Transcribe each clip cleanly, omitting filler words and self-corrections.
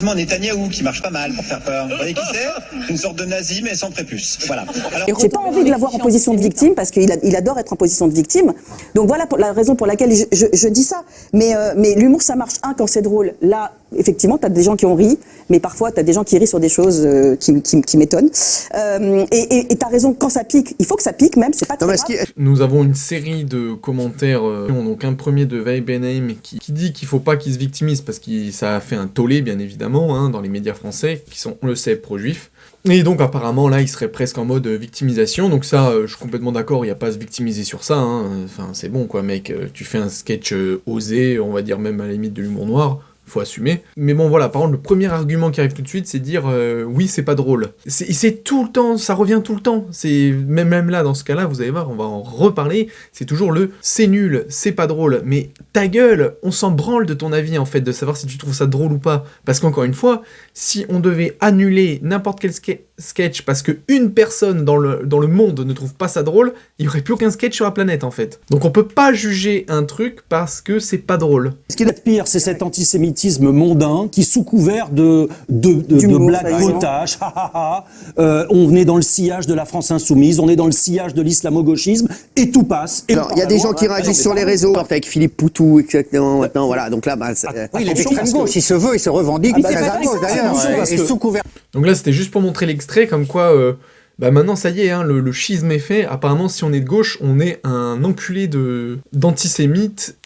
notamment Netanyahou qui marche pas mal pour faire peur. Vous voyez qui c'est? Une sorte de nazi mais sans prépuce. Voilà. Alors, j'ai pas envie de l'avoir en position de victime parce qu'il adore être en position de victime. Donc voilà la raison pour laquelle je dis ça. Mais l'humour ça marche quand c'est drôle. Là, effectivement, t'as des gens qui ont ri, mais parfois t'as des gens qui rient sur des choses qui m'étonnent. Et t'as raison, quand ça pique, il faut que ça pique même, c'est pas très grave. Nous avons une série de commentaires, donc un premier de Vaï Benaim qui dit qu'il faut pas qu'il se victimise parce que ça a fait un tollé bien évidemment dans les médias français qui sont, on le sait, pro-juifs. Et donc apparemment là il serait presque en mode victimisation, donc ça je suis complètement d'accord, il n'y a pas à se victimiser sur ça, enfin c'est bon quoi mec, tu fais un sketch osé, on va dire même à la limite de l'humour noir, faut assumer. Mais bon voilà, par contre le premier argument qui arrive tout de suite c'est dire oui c'est pas drôle. C'est tout le temps, ça revient tout le temps, c'est même là dans ce cas-là, vous allez voir, on va en reparler, c'est toujours le c'est nul, c'est pas drôle, mais ta gueule, on s'en branle de ton avis en fait, de savoir si tu trouves ça drôle ou pas, parce qu'encore une fois, si on devait annuler n'importe quel sketch parce que une personne dans le monde ne trouve pas ça drôle, il y aurait plus aucun sketch sur la planète en fait. Donc on peut pas juger un truc parce que c'est pas drôle. Ce qui est le pire, c'est cet antisémitisme mondain qui, sous couvert de blagues potaches, on est dans le sillage de la France insoumise, on est dans le sillage de l'islamo-gauchisme et tout passe. Il y a des gens qui réagissent sur les réseaux, avec Philippe Poutou, exactement, maintenant, voilà. Donc là, oui, il est d'extrême gauche, il se veut, il se revendique très à gauche d'ailleurs, et sous couvert. Donc là, c'était juste pour montrer l'extrait, comme quoi, maintenant, ça y est, le schisme est fait. Apparemment, si on est de gauche, on est un enculé d'antisémite,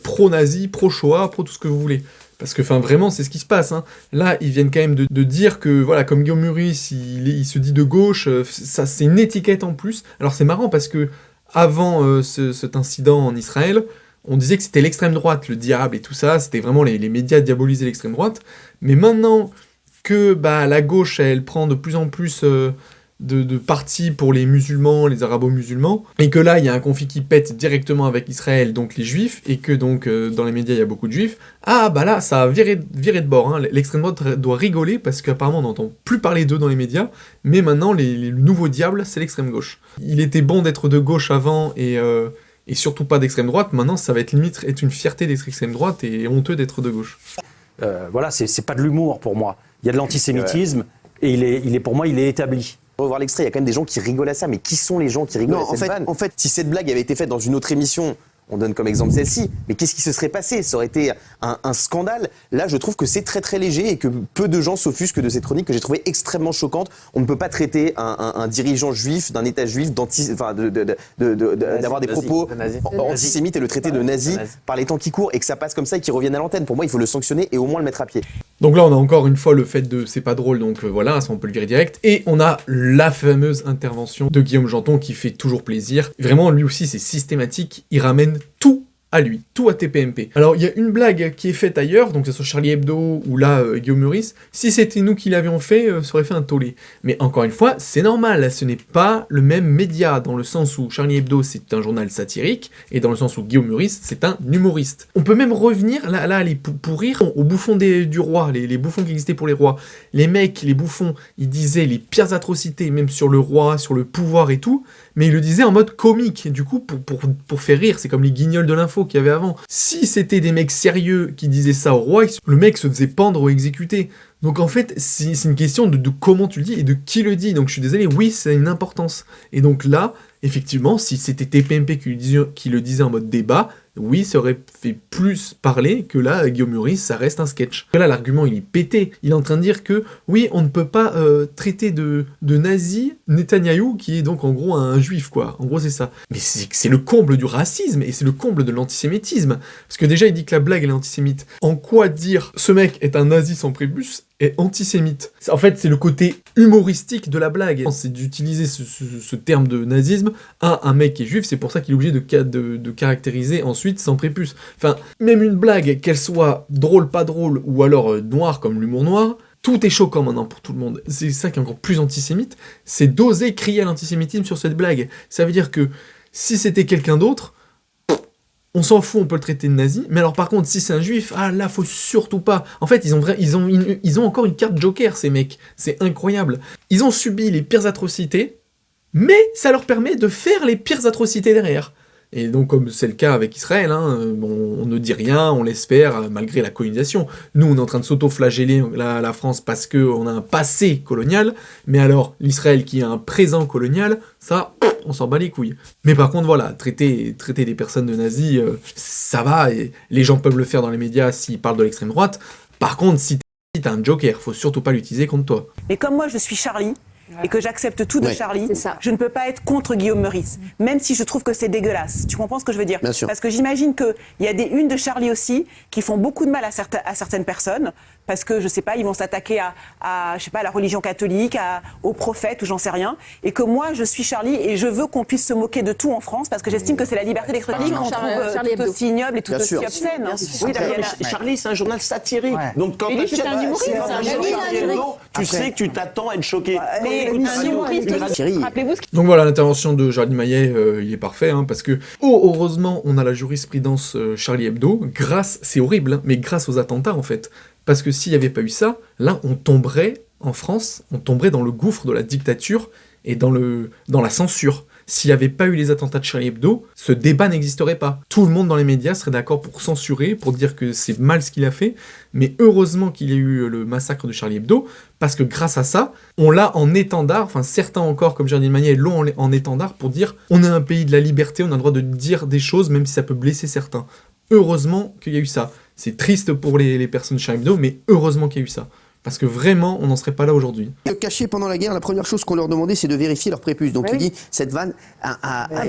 pro-nazi, pro-Shoah, pro tout ce que vous voulez. Parce que, vraiment, c'est ce qui se passe. Là, ils viennent quand même de dire que, voilà, comme Guillaume Meurice, il se dit de gauche, ça, c'est une étiquette en plus. Alors, c'est marrant parce que, avant cet incident en Israël, on disait que c'était l'extrême droite, le diable et tout ça, c'était vraiment les médias diabolisaient l'extrême droite. Mais maintenant que la gauche, elle prend de plus en plus de parti pour les musulmans, les arabo-musulmans, et que là, il y a un conflit qui pète directement avec Israël, donc les juifs, et que donc dans les médias, il y a beaucoup de juifs, là, ça a viré de bord. L'extrême droite doit rigoler, parce qu'apparemment, on n'entend plus parler d'eux dans les médias, mais maintenant, le nouveau diable, c'est l'extrême gauche. Il était bon d'être de gauche avant, et surtout pas d'extrême droite, maintenant, ça va être limite être une fierté d'être extrême droite, et honteux d'être de gauche. Voilà, c'est pas de l'humour pour moi. Il y a de l'antisémitisme, et il est pour moi, il est établi. Revoir l'extrait, il y a quand même des gens qui rigolent à ça, mais qui sont les gens qui rigolent à cette vanne ? En fait, si cette blague avait été faite dans une autre émission, on donne comme exemple celle-ci, mais qu'est-ce qui se serait passé ? Ça aurait été un scandale. Là, je trouve que c'est très très léger et que peu de gens s'offusquent de cette chronique que j'ai trouvée extrêmement choquante. On ne peut pas traiter un dirigeant juif d'un État juif d'avoir des propos antisémites et le traiter de nazi par les temps qui courent et que ça passe comme ça et qu'il revienne à l'antenne. Pour moi, il faut le sanctionner et au moins le mettre à pied. Donc là, on a encore une fois le fait de c'est pas drôle, donc voilà, ça on peut le virer direct. Et on a la fameuse intervention de Guillaume Janton qui fait toujours plaisir. Vraiment, lui aussi, c'est systématique, il ramène tout à lui, tout à TPMP. Alors, il y a une blague qui est faite ailleurs, donc que ce soit Charlie Hebdo ou là, Guillaume Meurice. Si c'était nous qui l'avions fait, ça aurait fait un tollé. Mais encore une fois, c'est normal, ce n'est pas le même média, dans le sens où Charlie Hebdo, c'est un journal satirique, et dans le sens où Guillaume Meurice, c'est un humoriste. On peut même revenir, là allez, pour rire, aux bouffons du roi, les bouffons qui existaient pour les rois. Les mecs, les bouffons, ils disaient les pires atrocités, même sur le roi, sur le pouvoir et tout, mais ils le disaient en mode comique, du coup, pour faire rire, c'est comme les guignols de l'info qu'il y avait avant. Si c'était des mecs sérieux qui disaient ça au roi, le mec se faisait pendre ou exécuter. Donc en fait, c'est une question de comment tu le dis et de qui le dit. Donc je suis désolé, oui, ça a une importance. Et donc là, effectivement, si c'était TPMP qui le disait en mode débat, oui, ça aurait fait plus parler que là, Guillaume Meurice, ça reste un sketch. Là, l'argument, il est pété. Il est en train de dire que, oui, on ne peut pas traiter de nazi Netanyahou, qui est donc en gros un juif, quoi. En gros, c'est ça. Mais c'est le comble du racisme, et c'est le comble de l'antisémitisme. Parce que déjà, il dit que la blague, elle est antisémite. En quoi dire, ce mec est un nazi sans prépuce est antisémite. En fait, c'est le côté humoristique de la blague. C'est d'utiliser ce terme de nazisme à un mec qui est juif, c'est pour ça qu'il est obligé de caractériser ensuite sans prépuce. Enfin, même une blague, qu'elle soit drôle, pas drôle, ou alors noire comme l'humour noir, tout est choquant maintenant pour tout le monde. C'est ça qui est encore plus antisémite, c'est d'oser crier à l'antisémitisme sur cette blague. Ça veut dire que si c'était quelqu'un d'autre, on s'en fout, on peut le traiter de nazi, mais alors par contre, si c'est un juif, là, faut surtout pas. En fait, ils ont encore une carte joker, ces mecs. C'est incroyable. Ils ont subi les pires atrocités, mais ça leur permet de faire les pires atrocités derrière. Et donc, comme c'est le cas avec Israël, on ne dit rien, on laisse faire, malgré la colonisation. Nous, on est en train de s'auto-flageller la France parce qu'on a un passé colonial, mais alors, l'Israël qui a un présent colonial, ça, on s'en bat les couilles. Mais par contre, voilà, traiter des personnes de nazis, ça va, et les gens peuvent le faire dans les médias s'ils parlent de l'extrême droite. Par contre, si t'as un joker, faut surtout pas l'utiliser contre toi. Et comme moi, je suis Charlie, et que j'accepte tout de Charlie, je ne peux pas être contre Guillaume Meurice, même si je trouve que c'est dégueulasse. Tu comprends ce que je veux dire? Bien sûr. Parce que j'imagine qu'il y a des unes de Charlie aussi qui font beaucoup de mal à certaines personnes, parce que, je sais pas, ils vont s'attaquer je sais pas, à la religion catholique, aux prophètes, ou j'en sais rien, et que moi, je suis Charlie, et je veux qu'on puisse se moquer de tout en France, parce que j'estime que c'est la liberté d'expression qu'on trouve tout aussi ignoble et tout aussi obscène. Oui, Charlie, c'est un journal satirique. Donc quand tu c'est un humoriste, tu sais que tu t'attends à être choqué. Rappelez-vous ce Donc voilà, l'intervention de Charlie Maillet, il est parfait, parce que, heureusement, on a la jurisprudence Charlie Hebdo, c'est horrible, mais grâce aux attentats, en fait. Parce que s'il n'y avait pas eu ça, là, on tomberait, en France, dans le gouffre de la dictature et dans la censure. S'il n'y avait pas eu les attentats de Charlie Hebdo, ce débat n'existerait pas. Tout le monde dans les médias serait d'accord pour censurer, pour dire que c'est mal ce qu'il a fait, mais heureusement qu'il y a eu le massacre de Charlie Hebdo, parce que grâce à ça, on l'a en étendard, enfin certains encore, comme Géraldine Maillet, l'ont en étendard pour dire « on est un pays de la liberté, on a le droit de dire des choses, même si ça peut blesser certains ». Heureusement qu'il y a eu ça. C'est triste pour les personnes de Charlie Hebdo, mais heureusement qu'il y a eu ça. Parce que vraiment, on n'en serait pas là aujourd'hui. Caché pendant la guerre, la première chose qu'on leur demandait, c'est de vérifier leur prépuce. Donc tu dis, cette vanne a La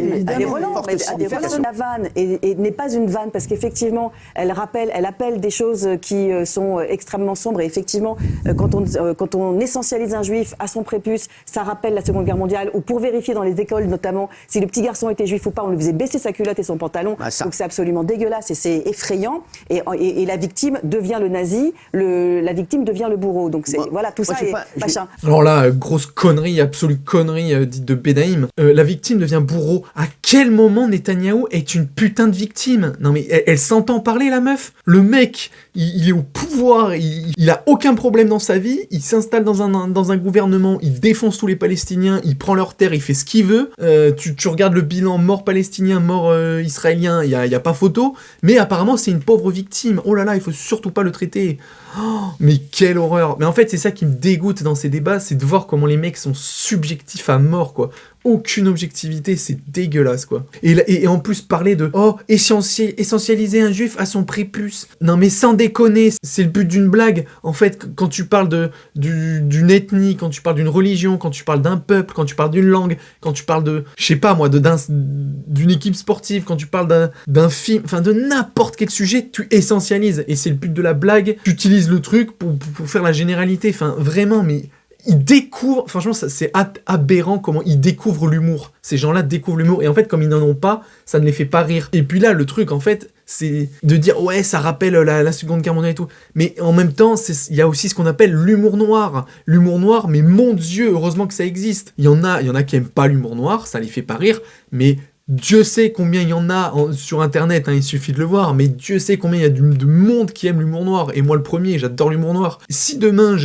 vanne n'est pas une vanne, parce qu'effectivement, elle appelle des choses qui sont extrêmement sombres. Et effectivement, quand on essentialise un juif à son prépuce, ça rappelle la Seconde Guerre mondiale, ou pour vérifier dans les écoles notamment, si le petit garçon était juif ou pas, on lui faisait baisser sa culotte et son pantalon. Donc c'est absolument dégueulasse et c'est effrayant. Et la victime devient le nazi, la victime devient le bourreau. Donc voilà, tout ça est machin. Alors là, grosse connerie, absolue connerie dite de Benaïm. La victime devient bourreau. À quel moment Netanyahou est une putain de victime? Non mais elle s'entend parler, la meuf. Le mec, il est au pouvoir, il a aucun problème dans sa vie, il s'installe dans un gouvernement, il défonce tous les Palestiniens, il prend leur terre, il fait ce qu'il veut. Tu regardes le bilan mort palestinien, mort israélien, il y a pas photo. Mais apparemment, c'est une pauvre victime. Oh là là, il faut surtout pas le traiter. Oh, mais quelle horreur! Mais en fait, c'est ça qui me dégoûte dans ces débats, c'est de voir comment les mecs sont subjectifs à mort, quoi. Aucune objectivité, c'est dégueulasse, quoi. Et en plus, parler de « Oh, essentialiser un juif à son prépuce ». Non mais sans déconner, c'est le but d'une blague. En fait, quand tu parles d'une ethnie, quand tu parles d'une religion, quand tu parles d'un peuple, quand tu parles d'une langue, quand tu parles de, je sais pas moi, d'une équipe sportive, quand tu parles d'un film, enfin de n'importe quel sujet, tu essentialises. Et c'est le but de la blague. Tu utilises le truc pour faire la généralité. Enfin, vraiment, mais... Ils découvrent, franchement, c'est aberrant comment ils découvrent l'humour. Ces gens-là découvrent l'humour. Et en fait, comme ils n'en ont pas, ça ne les fait pas rire. Et puis là, le truc, en fait, c'est de dire, ouais, ça rappelle la Seconde Guerre mondiale et tout. Mais en même temps, il y a aussi ce qu'on appelle l'humour noir. L'humour noir, mais mon Dieu, heureusement que ça existe. Il y en a qui aiment pas l'humour noir, ça les fait pas rire, mais... Dieu sait combien il y en a sur internet, il suffit de le voir, mais Dieu sait combien il y a de monde qui aime l'humour noir, et moi le premier, j'adore l'humour noir. Si demain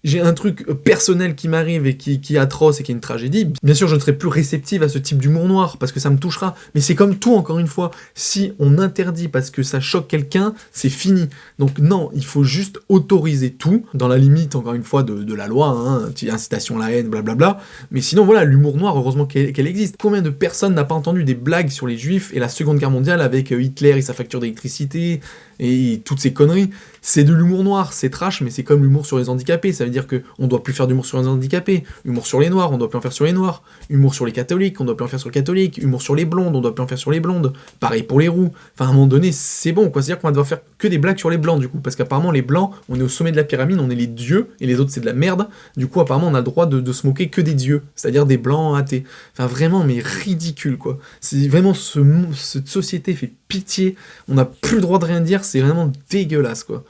j'ai un truc personnel qui m'arrive et qui est atroce et qui est une tragédie, bien sûr je ne serai plus réceptive à ce type d'humour noir, parce que ça me touchera, mais c'est comme tout, encore une fois, si on interdit parce que ça choque quelqu'un, c'est fini. Donc non, il faut juste autoriser tout, dans la limite, encore une fois, de la loi, incitation à la haine, blablabla, mais sinon voilà, l'humour noir, heureusement qu'elle existe. Combien de personnes n'a pas entendu des blagues sur les juifs et la Seconde Guerre mondiale avec Hitler et sa facture d'électricité, et toutes ces conneries? C'est de l'humour noir, c'est trash, mais c'est comme l'humour sur les handicapés, ça veut dire qu'on doit plus faire d'humour sur les handicapés, humour sur les noirs, on doit plus en faire sur les noirs, humour sur les catholiques, on doit plus en faire sur les catholiques, humour sur les blondes, on doit plus en faire sur les blondes, pareil pour les roux, enfin à un moment donné c'est bon, quoi, c'est-à-dire qu'on va devoir faire que des blagues sur les blancs du coup, parce qu'apparemment les blancs, on est au sommet de la pyramide, on est les dieux, et les autres c'est de la merde, du coup apparemment on a le droit de se moquer que des dieux, c'est-à-dire des blancs athées, enfin vraiment mais ridicule quoi, c'est vraiment cette société fait pitié, on n'a plus le droit de rien dire, c'est vraiment dégueulasse quoi.